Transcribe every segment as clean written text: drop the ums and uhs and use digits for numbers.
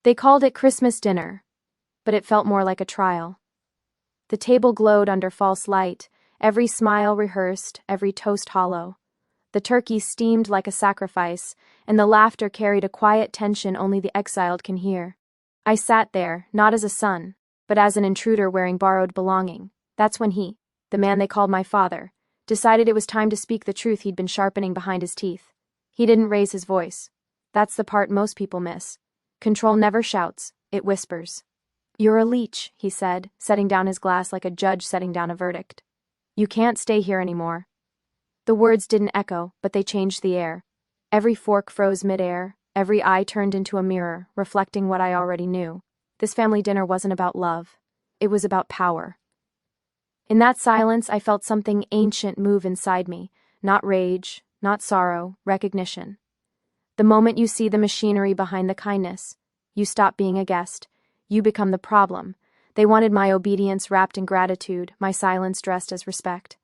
They called it Christmas dinner, but it felt more like a trial. The table glowed under false light, every smile rehearsed, every toast hollow. The turkey steamed like a sacrifice, and the laughter carried a quiet tension only the exiled can hear. I sat there, not as a son, but as an intruder wearing borrowed belonging. That's when he, the man they called my father, decided it was time to speak the truth he'd been sharpening behind his teeth. He didn't raise his voice. That's the part most people miss. Control never shouts, it whispers. "You're a leech," he said, setting down his glass like a judge setting down a verdict. "You can't stay here anymore." The words didn't echo, but they changed the air. Every fork froze midair, every eye turned into a mirror, reflecting what I already knew. This family dinner wasn't about love. It was about power. In that silence, I felt something ancient move inside me. Not rage, not sorrow, recognition. The moment you see the machinery behind the kindness, you stop being a guest. You become the problem. They wanted my obedience wrapped in gratitude, my silence dressed as respect.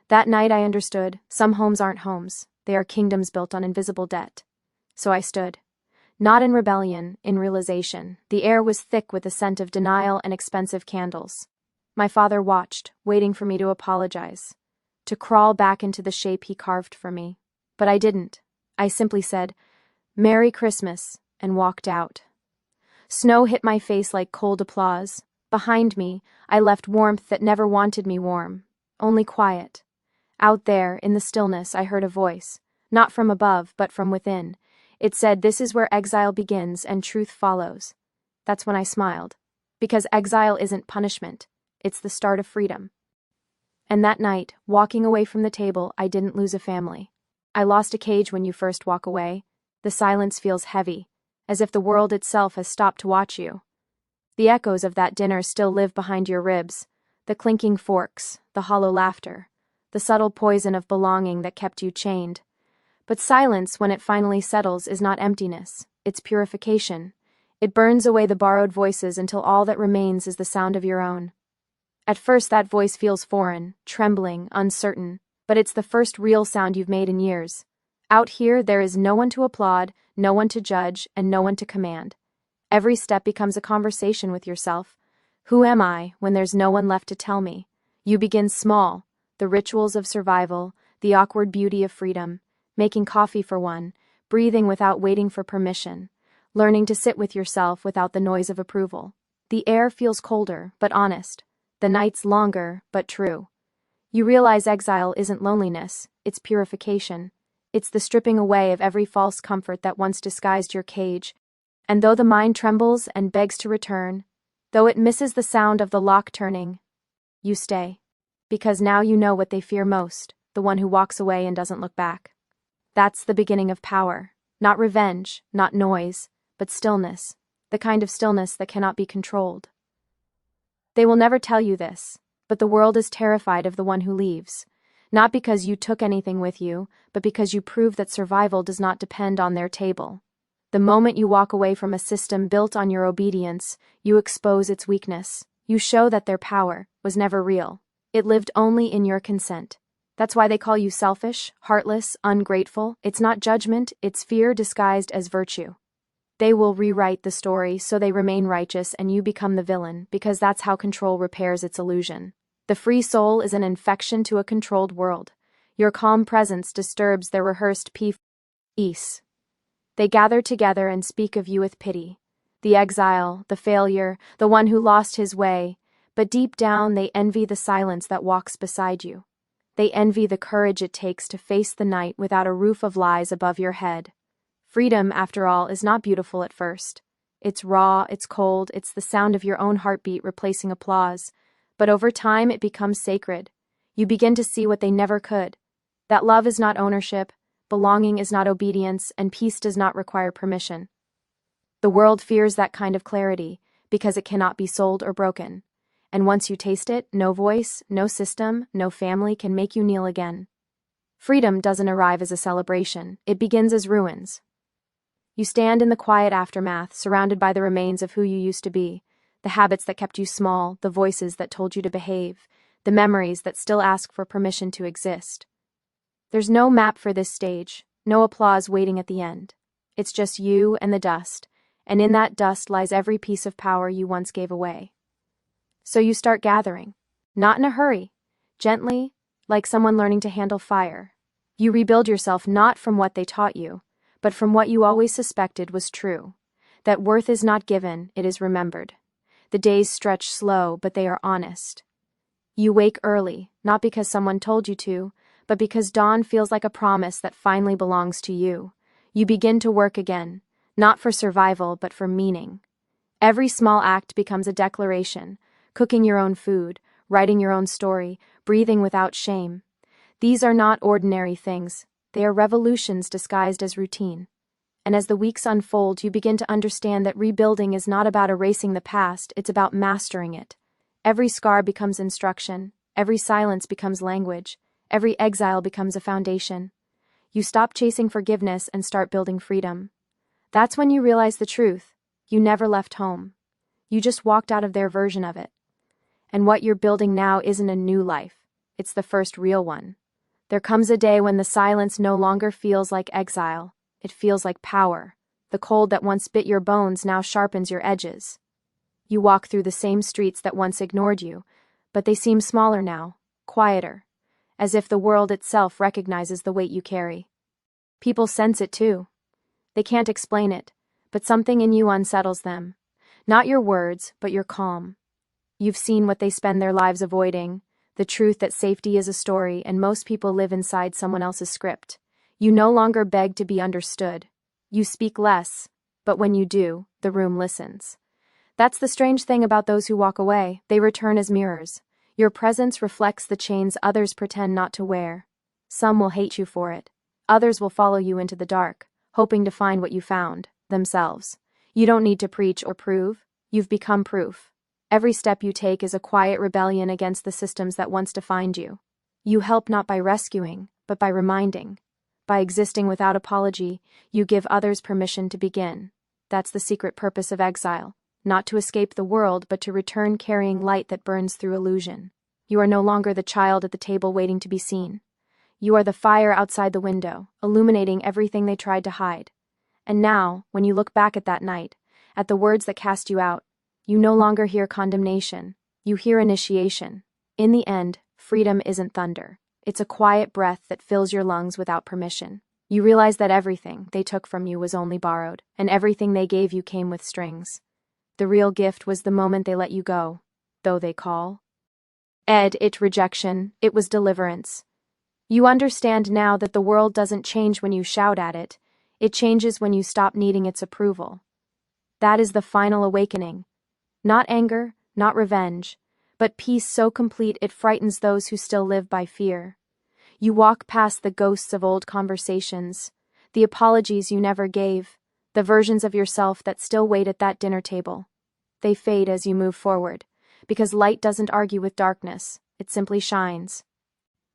That night I understood, some homes aren't homes. They are kingdoms built on invisible debt. So I stood. Not in rebellion, in realization. The air was thick with the scent of denial and expensive candles. My father watched, waiting for me to apologize, to crawl back into the shape he carved for me. But I didn't. I simply said, "Merry Christmas," and walked out. Snow hit my face like cold applause. Behind me, I left warmth that never wanted me warm, only quiet. Out there, in the stillness, I heard a voice, not from above, but from within. It said, "This is where exile begins and truth follows." That's when I smiled. Because exile isn't punishment. It's the start of freedom. And that night, walking away from the table, I didn't lose a family. I lost a cage when you first walk away. The silence feels heavy, as if the world itself has stopped to watch you. The echoes of that dinner still live behind your ribs, the clinking forks, the hollow laughter, the subtle poison of belonging that kept you chained. But silence, when it finally settles, is not emptiness, it's purification. It burns away the borrowed voices until all that remains is the sound of your own. At first that voice feels foreign, trembling, uncertain, but it's the first real sound you've made in years. Out here, there is no one to applaud, no one to judge, and no one to command. Every step becomes a conversation with yourself. Who am I when there's no one left to tell me? You begin small, the rituals of survival, the awkward beauty of freedom, making coffee for one, breathing without waiting for permission, learning to sit with yourself without the noise of approval. The air feels colder, but honest. The nights longer, but true. You realize exile isn't loneliness, it's purification. It's the stripping away of every false comfort that once disguised your cage. And though the mind trembles and begs to return, though it misses the sound of the lock turning, you stay. Because now you know what they fear most, the one who walks away and doesn't look back. That's the beginning of power. Not revenge, not noise, but stillness. The kind of stillness that cannot be controlled. They will never tell you this, but the world is terrified of the one who leaves. Not because you took anything with you, but because you prove that survival does not depend on their table. The moment you walk away from a system built on your obedience, you expose its weakness. You show that their power was never real. It lived only in your consent. That's why they call you selfish, heartless, ungrateful. It's not judgment, it's fear disguised as virtue. They will rewrite the story so they remain righteous and you become the villain, because that's how control repairs its illusion. The free soul is an infection to a controlled world. Your calm presence disturbs their rehearsed peace. They gather together and speak of you with pity. The exile, the failure, the one who lost his way, but deep down they envy the silence that walks beside you. They envy the courage it takes to face the night without a roof of lies above your head. Freedom, after all, is not beautiful at first. It's raw, it's cold, it's the sound of your own heartbeat replacing applause. But over time it becomes sacred. You begin to see what they never could. That love is not ownership, belonging is not obedience, and peace does not require permission. The world fears that kind of clarity, because it cannot be sold or broken. And once you taste it, no voice, no system, no family can make you kneel again. Freedom doesn't arrive as a celebration, it begins as ruins. You stand in the quiet aftermath, surrounded by the remains of who you used to be, the habits that kept you small, the voices that told you to behave, the memories that still ask for permission to exist. There's no map for this stage, no applause waiting at the end. It's just you and the dust, and in that dust lies every piece of power you once gave away. So you start gathering. Not in a hurry. Gently, like someone learning to handle fire. You rebuild yourself not from what they taught you, but from what you always suspected was true. That worth is not given, it is remembered. The days stretch slow, but they are honest. You wake early, not because someone told you to, but because dawn feels like a promise that finally belongs to you. You begin to work again, not for survival, but for meaning. Every small act becomes a declaration: cooking your own food, writing your own story, breathing without shame. These are not ordinary things. They are revolutions disguised as routine. And as the weeks unfold, you begin to understand that rebuilding is not about erasing the past, it's about mastering it. Every scar becomes instruction, every silence becomes language, every exile becomes a foundation. You stop chasing forgiveness and start building freedom. That's when you realize the truth. You never left home. You just walked out of their version of it. And what you're building now isn't a new life. It's the first real one. There comes a day when the silence no longer feels like exile. It feels like power. The cold that once bit your bones now sharpens your edges. You walk through the same streets that once ignored you, but they seem smaller now, quieter, as if the world itself recognizes the weight you carry. People sense it too. They can't explain it, but something in you unsettles them. Not your words, but your calm. You've seen what they spend their lives avoiding, the truth that safety is a story and most people live inside someone else's script. You no longer beg to be understood. You speak less, but when you do, the room listens. That's the strange thing about those who walk away. They return as mirrors. Your presence reflects the chains others pretend not to wear. Some will hate you for it. Others will follow you into the dark, hoping to find what you found, themselves. You don't need to preach or prove. You've become proof. Every step you take is a quiet rebellion against the systems that once defined you. You help not by rescuing, but by reminding. By existing without apology, you give others permission to begin. That's the secret purpose of exile. Not to escape the world, but to return carrying light that burns through illusion. You are no longer the child at the table waiting to be seen. You are the fire outside the window, illuminating everything they tried to hide. And now, when you look back at that night, at the words that cast you out, you no longer hear condemnation. You hear initiation. In the end, freedom isn't thunder. It's a quiet breath that fills your lungs without permission. You realize that everything they took from you was only borrowed, and everything they gave you came with strings. The real gift was the moment they let you go, though they call. It rejection, it was deliverance. You understand now that the world doesn't change when you shout at it, it changes when you stop needing its approval. That is the final awakening. Not anger, not revenge, but peace so complete it frightens those who still live by fear. You walk past the ghosts of old conversations, the apologies you never gave, the versions of yourself that still wait at that dinner table. They fade as you move forward, because light doesn't argue with darkness, it simply shines.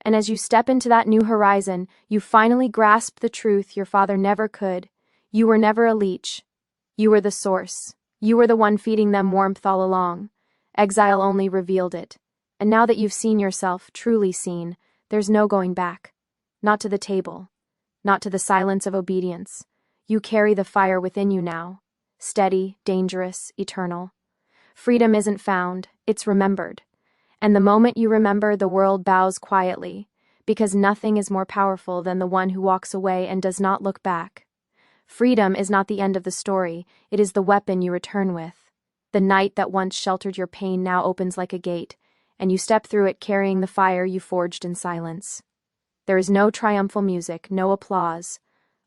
And as you step into that new horizon, you finally grasp the truth your father never could. You were never a leech. You were the source. You were the one feeding them warmth all along. Exile only revealed it. And now that you've seen yourself, truly seen, there's no going back. Not to the table. Not to the silence of obedience. You carry the fire within you now. Steady, dangerous, eternal. Freedom isn't found, it's remembered. And the moment you remember, the world bows quietly, because nothing is more powerful than the one who walks away and does not look back. Freedom is not the end of the story, it is the weapon you return with. The night that once sheltered your pain now opens like a gate, and you step through it carrying the fire you forged in silence. There is no triumphal music, no applause,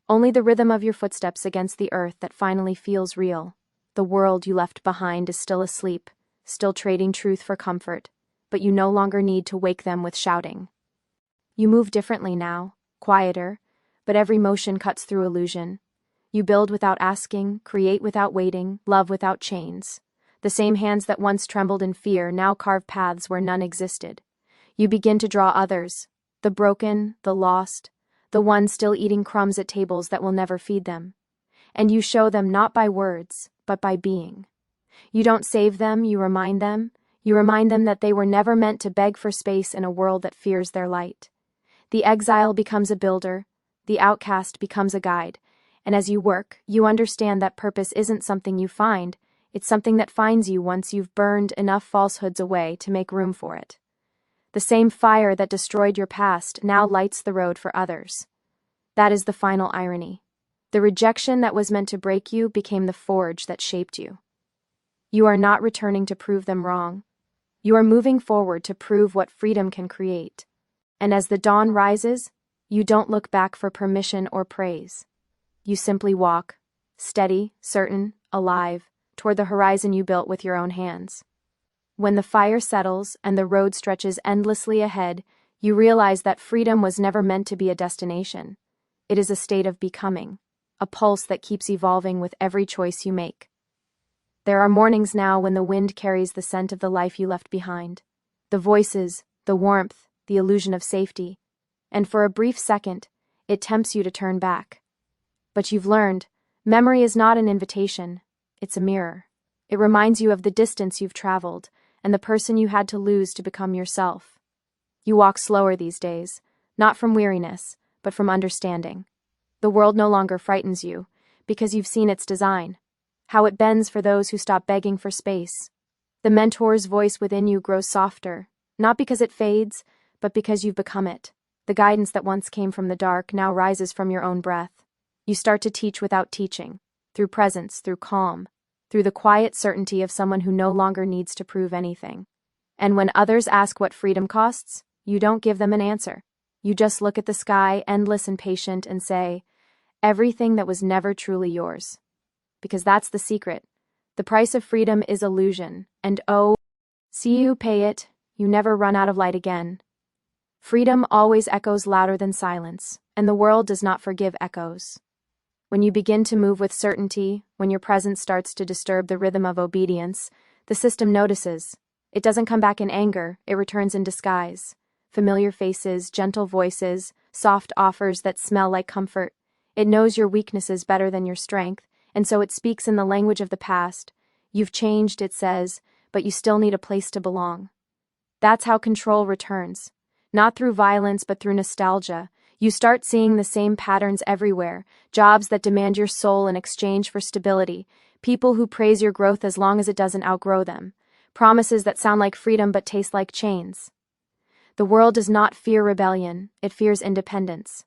only the rhythm of your footsteps against the earth that finally feels real. The world you left behind is still asleep, still trading truth for comfort, but you no longer need to wake them with shouting. You move differently now, quieter, but every motion cuts through illusion. You build without asking, create without waiting, love without chains. The same hands that once trembled in fear now carve paths where none existed. You begin to draw others, the broken, the lost, the ones still eating crumbs at tables that will never feed them. And you show them not by words, but by being. You don't save them, you remind them. You remind them that they were never meant to beg for space in a world that fears their light. The exile becomes a builder, the outcast becomes a guide, And as you work, you understand that purpose isn't something you find, it's something that finds you once you've burned enough falsehoods away to make room for it. The same fire that destroyed your past now lights the road for others. That is the final irony. The rejection that was meant to break you became the forge that shaped you. You are not returning to prove them wrong. You are moving forward to prove what freedom can create. And as the dawn rises, you don't look back for permission or praise. You simply walk, steady, certain, alive, toward the horizon you built with your own hands. When the fire settles and the road stretches endlessly ahead, you realize that freedom was never meant to be a destination. It is a state of becoming, a pulse that keeps evolving with every choice you make. There are mornings now when the wind carries the scent of the life you left behind. The voices, the warmth, the illusion of safety. And for a brief second, it tempts you to turn back. But you've learned, memory is not an invitation, it's a mirror. It reminds you of the distance you've traveled and the person you had to lose to become yourself. You walk slower these days, not from weariness, but from understanding. The world no longer frightens you, because you've seen its design, how it bends for those who stop begging for space. The mentor's voice within you grows softer, not because it fades, but because you've become it. The guidance that once came from the dark now rises from your own breath. You start to teach without teaching, through presence, through calm, through the quiet certainty of someone who no longer needs to prove anything. And when others ask what freedom costs, you don't give them an answer. You just look at the sky, endless and patient, and say, everything that was never truly yours. Because that's the secret. The price of freedom is illusion, and see you pay it, you never run out of light again. Freedom always echoes louder than silence, and the world does not forgive echoes. When you begin to move with certainty, when your presence starts to disturb the rhythm of obedience, the system notices. It doesn't come back in anger, it returns in disguise. Familiar faces, gentle voices, soft offers that smell like comfort. It knows your weaknesses better than your strength, and so it speaks in the language of the past. You've changed, it says, but you still need a place to belong. That's how control returns. Not through violence, but through nostalgia. You start seeing the same patterns everywhere, jobs that demand your soul in exchange for stability, people who praise your growth as long as it doesn't outgrow them, promises that sound like freedom but taste like chains. The world does not fear rebellion, it fears independence.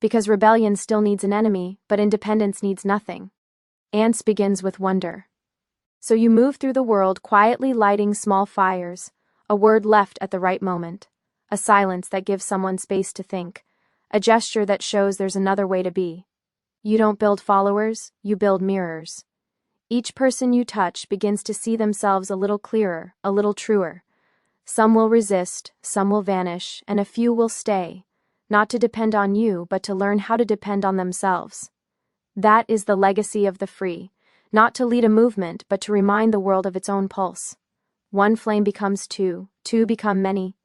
Because rebellion still needs an enemy, but independence needs nothing. Ants begins with wonder. So you move through the world quietly lighting small fires, a word left at the right moment, a silence that gives someone space to think, a gesture that shows there's another way to be. You don't build followers, you build mirrors. Each person you touch begins to see themselves a little clearer, a little truer. Some will resist, some will vanish, and a few will stay, not to depend on you, but to learn how to depend on themselves. That is the legacy of the free, not to lead a movement, but to remind the world of its own pulse. One flame becomes two, two become many,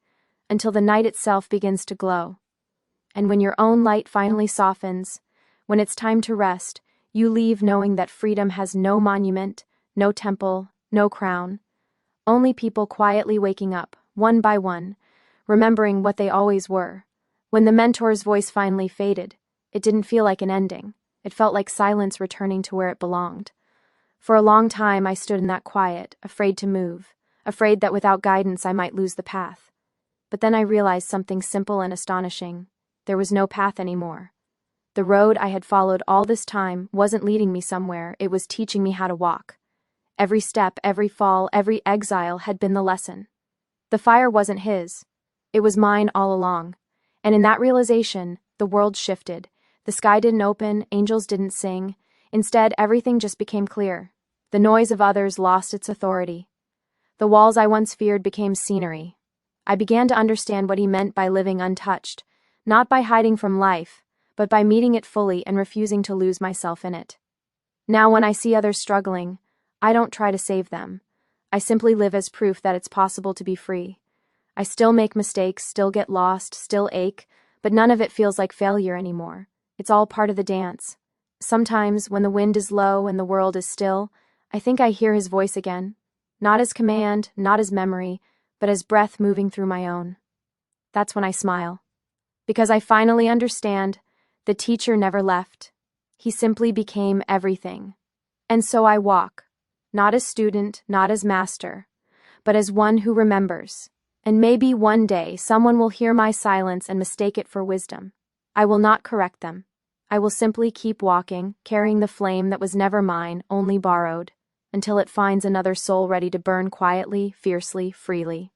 until the night itself begins to glow. And when your own light finally softens, when it's time to rest, you leave knowing that freedom has no monument, no temple, no crown. Only people quietly waking up, one by one, remembering what they always were. When the mentor's voice finally faded, it didn't feel like an ending. It felt like silence returning to where it belonged. For a long time I stood in that quiet, afraid to move, afraid that without guidance I might lose the path. But then I realized something simple and astonishing. There was no path anymore. The road I had followed all this time wasn't leading me somewhere, it was teaching me how to walk. Every step, every fall, every exile had been the lesson. The fire wasn't his. It was mine all along. And in that realization, the world shifted. The sky didn't open, angels didn't sing. Instead, everything just became clear. The noise of others lost its authority. The walls I once feared became scenery. I began to understand what he meant by living untouched, not by hiding from life, but by meeting it fully and refusing to lose myself in it. Now when I see others struggling, I don't try to save them. I simply live as proof that it's possible to be free. I still make mistakes, still get lost, still ache, but none of it feels like failure anymore. It's all part of the dance. Sometimes, when the wind is low and the world is still, I think I hear his voice again. Not as command, not as memory, but as breath moving through my own. That's when I smile. Because I finally understand, the teacher never left. He simply became everything. And so I walk, not as student, not as master, but as one who remembers. And maybe one day someone will hear my silence and mistake it for wisdom. I will not correct them. I will simply keep walking, carrying the flame that was never mine, only borrowed, until it finds another soul ready to burn quietly, fiercely, freely.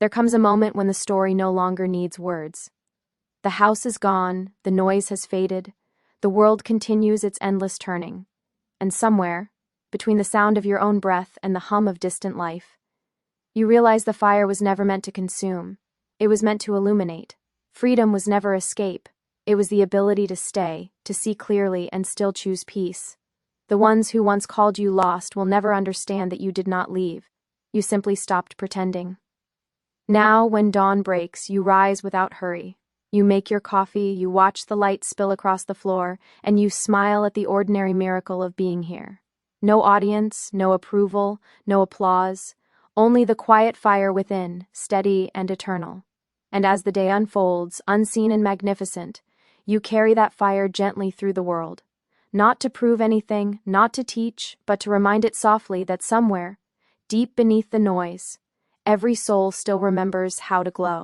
There comes a moment when the story no longer needs words. The house is gone, the noise has faded, the world continues its endless turning. And somewhere, between the sound of your own breath and the hum of distant life, you realize the fire was never meant to consume. It was meant to illuminate. Freedom was never escape. It was the ability to stay, to see clearly and still choose peace. The ones who once called you lost will never understand that you did not leave. You simply stopped pretending. Now, when dawn breaks, you rise without hurry. You make your coffee, you watch the light spill across the floor, and you smile at the ordinary miracle of being here. No audience, no approval, no applause, only the quiet fire within, steady and eternal. And as the day unfolds, unseen and magnificent, you carry that fire gently through the world. Not to prove anything, not to teach, but to remind it softly that somewhere, deep beneath the noise, every soul still remembers how to glow.